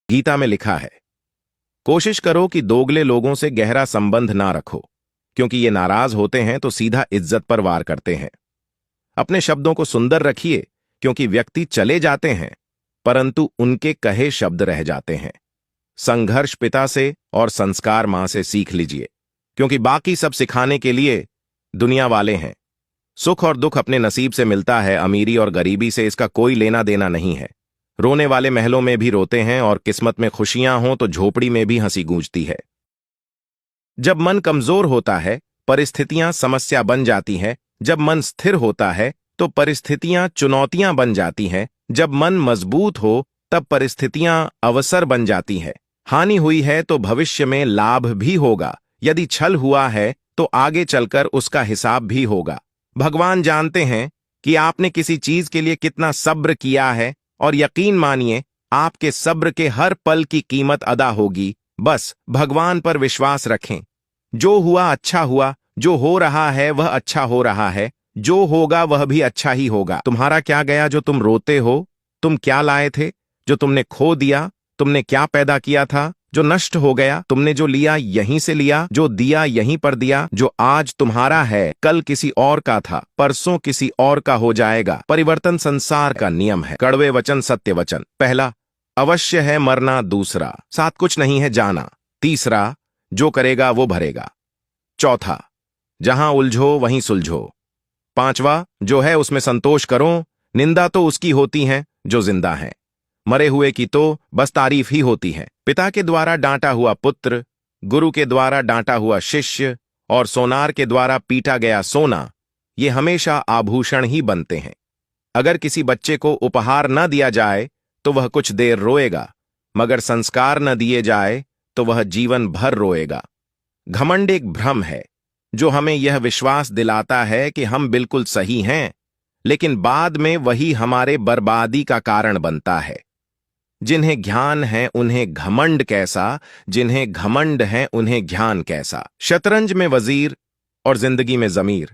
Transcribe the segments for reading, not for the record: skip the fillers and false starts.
गीता में लिखा है, कोशिश करो कि दोगले लोगों से गहरा संबंध ना रखो, क्योंकि ये नाराज होते हैं तो सीधा इज्जत पर वार करते हैं। अपने शब्दों को सुंदर रखिए, क्योंकि व्यक्ति चले जाते हैं परंतु उनके कहे शब्द रह जाते हैं। संघर्ष पिता से और संस्कार मां से सीख लीजिए, क्योंकि बाकी सब सिखाने के लिए दुनिया वाले हैं। सुख और दुख अपने नसीब से मिलता है, अमीरी और गरीबी से इसका कोई लेना देना नहीं है। रोने वाले महलों में भी रोते हैं और किस्मत में खुशियां हों तो झोपड़ी में भी हंसी गूंजती है। जब मन कमजोर होता है परिस्थितियां समस्या बन जाती हैं। जब मन स्थिर होता है तो परिस्थितियां चुनौतियां बन जाती हैं। जब मन मजबूत हो तब परिस्थितियां अवसर बन जाती हैं। हानि हुई है तो भविष्य में लाभ भी होगा। यदि छल हुआ है तो आगे चलकर उसका हिसाब भी होगा। भगवान जानते हैं कि आपने किसी चीज के लिए कितना सब्र किया है और यकीन मानिए आपके सब्र के हर पल की कीमत अदा होगी। बस भगवान पर विश्वास रखें। जो हुआ अच्छा हुआ, जो हो रहा है वह अच्छा हो रहा है, जो होगा वह भी अच्छा ही होगा। तुम्हारा क्या गया जो तुम रोते हो? तुम क्या लाए थे जो तुमने खो दिया? तुमने क्या पैदा किया था जो नष्ट हो गया? तुमने जो लिया यहीं से लिया, जो दिया यहीं पर दिया। जो आज तुम्हारा है कल किसी और का था, परसों किसी और का हो जाएगा। परिवर्तन संसार का नियम है। कड़वे वचन सत्य वचन। पहला, अवश्य है मरना। दूसरा, साथ कुछ नहीं है जाना। तीसरा, जो करेगा वो भरेगा। चौथा, जहां उलझो वहीं सुलझो। पांचवा, जो है उसमें संतोष करो। निंदा तो उसकी होती है जो जिंदा है, मरे हुए की तो बस तारीफ ही होती है। पिता के द्वारा डांटा हुआ पुत्र, गुरु के द्वारा डांटा हुआ शिष्य और सोनार के द्वारा पीटा गया सोना, ये हमेशा आभूषण ही बनते हैं। अगर किसी बच्चे को उपहार न दिया जाए तो वह कुछ देर रोएगा, मगर संस्कार न दिए जाए तो वह जीवन भर रोएगा। घमंड एक भ्रम है जो हमें यह विश्वास दिलाता है कि हम बिल्कुल सही हैं, लेकिन बाद में वही हमारे बर्बादी का कारण बनता है। जिन्हें ज्ञान है उन्हें घमंड कैसा, जिन्हें घमंड है उन्हें ज्ञान कैसा। शतरंज में वजीर और जिंदगी में जमीर।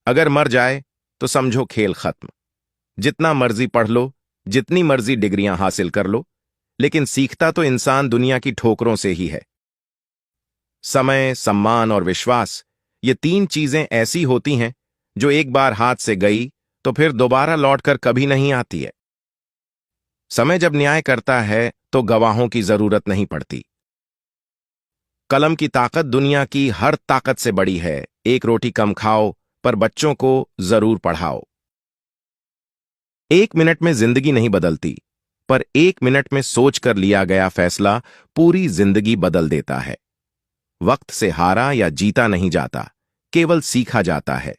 अगर मर जाए तो समझो खेल खत्म। जितना मर्जी पढ़ लो, जितनी मर्जी डिग्रियां हासिल कर लो, लेकिन सीखता तो इंसान दुनिया की ठोकरों से ही है। समय, सम्मान और विश्वास, ये तीन चीजें ऐसी होती हैं जो एक बार हाथ से गई तो फिर दोबारा लौटकर कभी नहीं आती है। समय जब न्याय करता है तो गवाहों की जरूरत नहीं पड़ती। कलम की ताकत दुनिया की हर ताकत से बड़ी है। एक रोटी कम खाओ पर बच्चों को जरूर पढ़ाओ। 1 मिनट में जिंदगी नहीं बदलती, पर 1 मिनट में सोचकर लिया गया फैसला पूरी जिंदगी बदल देता है। वक्त से हारा या जीता नहीं जाता, केवल सीखा जाता है।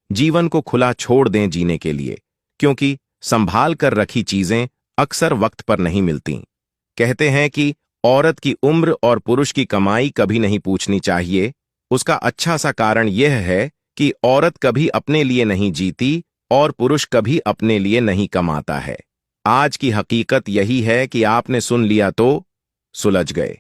जीवन को खुला छोड़ दें जीने के लिए, क्योंकि संभाल कर रखी चीजें अक्सर वक्त पर नहीं मिलती। कहते हैं कि औरत की उम्र और पुरुष की कमाई कभी नहीं पूछनी चाहिए। उसका अच्छा सा कारण यह है कि औरत कभी अपने लिए नहीं जीती और पुरुष कभी अपने लिए नहीं कमाता है। आज की हकीकत यही है कि आपने सुन लिया तो सुलझ गए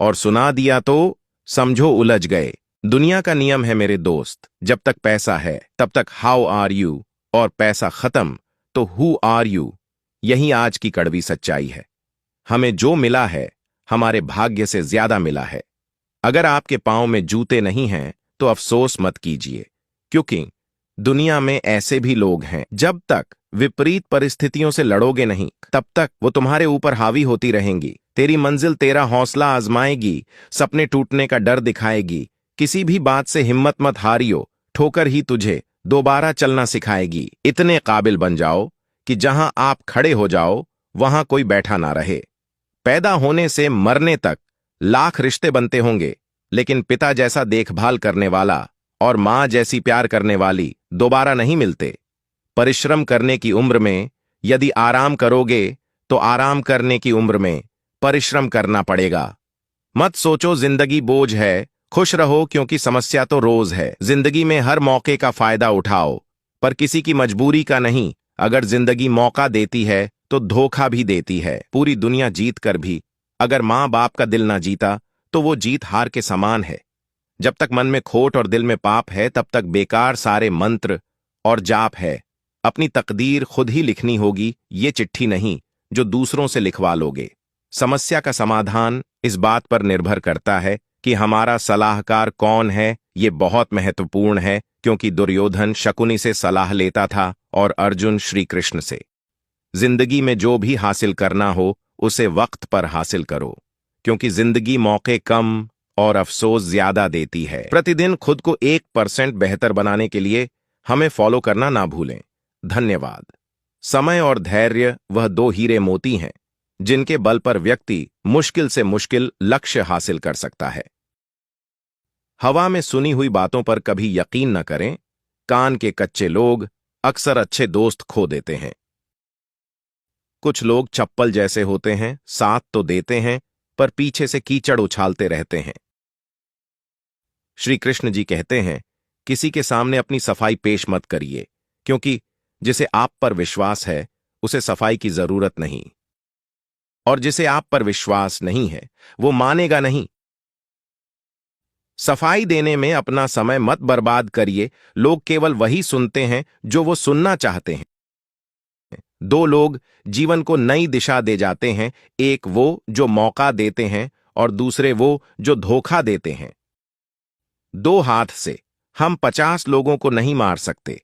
और सुना दिया तो समझो उलझ गए। दुनिया का नियम है मेरे दोस्त, जब तक पैसा है तब तक हाउ आर यू, और पैसा खत्म तो हु आर यू। यही आज की कड़वी सच्चाई है। हमें जो मिला है हमारे भाग्य से ज्यादा मिला है। अगर आपके पांव में जूते नहीं हैं तो अफसोस मत कीजिए, क्योंकि दुनिया में ऐसे भी लोग हैं। जब तक विपरीत परिस्थितियों से लड़ोगे नहीं तब तक वो तुम्हारे ऊपर हावी होती रहेंगी। तेरी मंजिल तेरा हौसला आजमाएगी, सपने टूटने का डर दिखाएगी। किसी भी बात से हिम्मत मत हारियो, ठोकर ही तुझे दोबारा चलना सिखाएगी। इतने काबिल बन जाओ कि जहां आप खड़े हो जाओ वहां कोई बैठा ना रहे। पैदा होने से मरने तक लाख रिश्ते बनते होंगे, लेकिन पिता जैसा देखभाल करने वाला और मां जैसी प्यार करने वाली दोबारा नहीं मिलते। परिश्रम करने की उम्र में यदि आराम करोगे तो आराम करने की उम्र में परिश्रम करना पड़ेगा। मत सोचो जिंदगी बोझ है, खुश रहो क्योंकि समस्या तो रोज है। जिंदगी में हर मौके का फायदा उठाओ, पर किसी की मजबूरी का नहीं। अगर जिंदगी मौका देती है तो धोखा भी देती है। पूरी दुनिया जीत कर भी अगर मां बाप का दिल ना जीता तो वो जीत हार के समान है। जब तक मन में खोट और दिल में पाप है तब तक बेकार सारे मंत्र और जाप है। अपनी तकदीर खुद ही लिखनी होगी, ये चिट्ठी नहीं जो दूसरों से लिखवा लोगे। समस्या का समाधान इस बात पर निर्भर करता है कि हमारा सलाहकार कौन है। ये बहुत महत्वपूर्ण है, क्योंकि दुर्योधन शकुनी से सलाह लेता था और अर्जुन श्री कृष्ण से। जिंदगी में जो भी हासिल करना हो उसे वक्त पर हासिल करो, क्योंकि जिंदगी मौके कम और अफसोस ज्यादा देती है। प्रतिदिन खुद को 1% बेहतर बनाने के लिए हमें फॉलो करना ना भूलें। धन्यवाद। समय और धैर्य वह दो हीरे मोती हैं जिनके बल पर व्यक्ति मुश्किल से मुश्किल लक्ष्य हासिल कर सकता है। हवा में सुनी हुई बातों पर कभी यकीन न करें। कान के कच्चे लोग अक्सर अच्छे दोस्त खो देते हैं। कुछ लोग चप्पल जैसे होते हैं, साथ तो देते हैं पर पीछे से कीचड़ उछालते रहते हैं। श्री कृष्ण जी कहते हैं, किसी के सामने अपनी सफाई पेश मत करिए, क्योंकि जिसे आप पर विश्वास है उसे सफाई की जरूरत नहीं, और जिसे आप पर विश्वास नहीं है वो मानेगा नहीं। सफाई देने में अपना समय मत बर्बाद करिए। लोग केवल वही सुनते हैं जो वो सुनना चाहते हैं। दो लोग जीवन को नई दिशा दे जाते हैं, एक वो जो मौका देते हैं और दूसरे वो जो धोखा देते हैं। दो हाथ से हम 50 लोगों को नहीं मार सकते,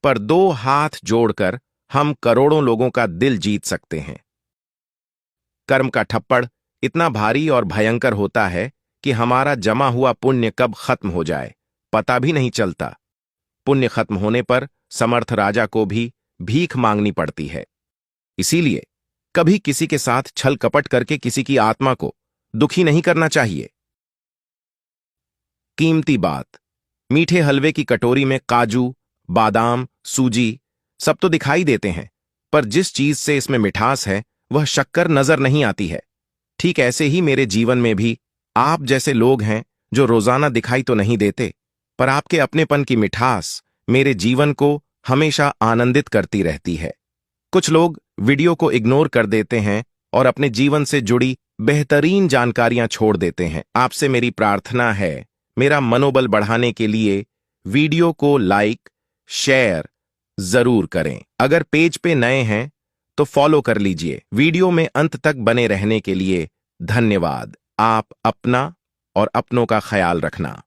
पर दो हाथ जोड़कर हम करोड़ों लोगों का दिल जीत सकते हैं। कर्म का ठप्पड़ इतना भारी और भयंकर होता है कि हमारा जमा हुआ पुण्य कब खत्म हो जाए पता भी नहीं चलता। पुण्य खत्म होने पर समर्थ राजा को भी भीख मांगनी पड़ती है। इसीलिए कभी किसी के साथ छल कपट करके किसी की आत्मा को दुखी नहीं करना चाहिए। कीमती बात, मीठे हलवे की कटोरी में काजू, बादाम, सूजी सब तो दिखाई देते हैं, पर जिस चीज से इसमें मिठास है वह शक्कर नजर नहीं आती है। ठीक ऐसे ही मेरे जीवन में भी आप जैसे लोग हैं जो रोजाना दिखाई तो नहीं देते, पर आपके अपनेपन की मिठास मेरे जीवन को हमेशा आनंदित करती रहती है। कुछ लोग वीडियो को इग्नोर कर देते हैं और अपने जीवन से जुड़ी बेहतरीन जानकारियां छोड़ देते हैं। आपसे मेरी प्रार्थना है, मेरा मनोबल बढ़ाने के लिए वीडियो को लाइक, शेयर जरूर करें। अगर पेज पे नए हैं तो फॉलो कर लीजिए। वीडियो में अंत तक बने रहने के लिए धन्यवाद। आप अपना और अपनों का ख्याल रखना।